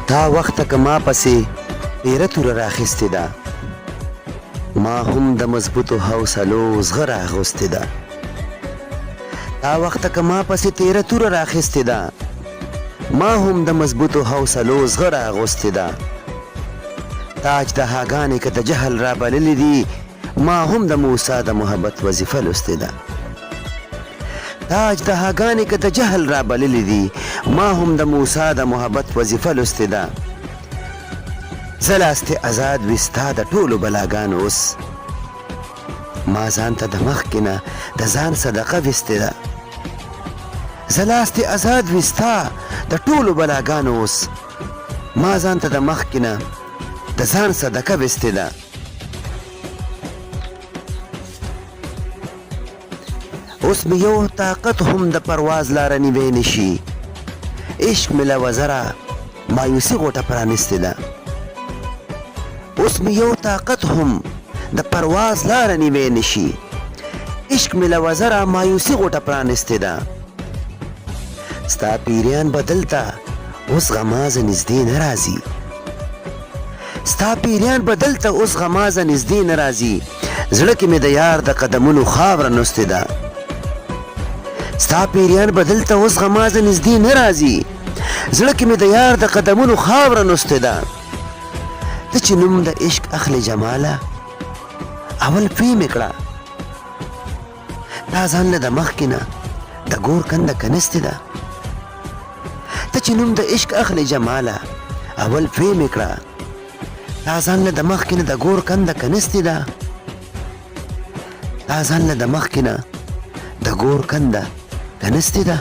دا وخت که ما پسې ډېره توره راخیستې ده، ما هم د مضبوطو حوصلو زغره اغوستې ده. دا وخت که ما پسې تیره توره راخیستې ده، ما هم د مضبوطو حوصلو زغره اغوستې ده. تاج د هاګانې که د جهل را بللې دي، ما هم د موسی د محبت وظیفه لوستې ده. تاج د هاګانې که د جهل را بللې دي، ما هم د موسی د محبت وظیفه لوستې ده. زه لاستې ازاد وي ستا د ټولو بلاګانو اوس، ما ځان ته د مخکې نه د ځان صدقه ویستې ده. زه لاستې ازاد وي ستا د ټولو بلاګانو اوس، ما ځان ته د مخکې نه د ځان صدقه ویستې ده. اوس مې یو طاقت هم د پرواز لاره نیوی نشي، عشق مې له وزره مایوسي غوټه پرانیستې ده. اوس مې یو طاقت هم د پرواز لاره نیوی نشي، عشق مې له وزره مایوسي غوټه پرانیستې ده. ستا پیریان به دلته اوس غمازه نږدې نه راځي، ستا پیریان به دلته اوس غمازه نږدې نه راځي. زړه کې مې د یار د قدمونو خاوره نوستې ده. ستا پیریان به دلته اوس غمازه نږدې نه راځي، زړه کې مې د یار د قدمونو خاوره نوستې ده. ته چې نوم د عشق اخلې جماله، اول پوی مې کړه دا ځان له د مخکې نه د ګور کنده کنستې ده. ته چې نوم د عشق اخلې جماله، اول پوی مې کړه دا ځان له د مخکې نه د ګور کنده کنستې ده. دا ځان له د مخکې نه د ګور کنده کنستې ده.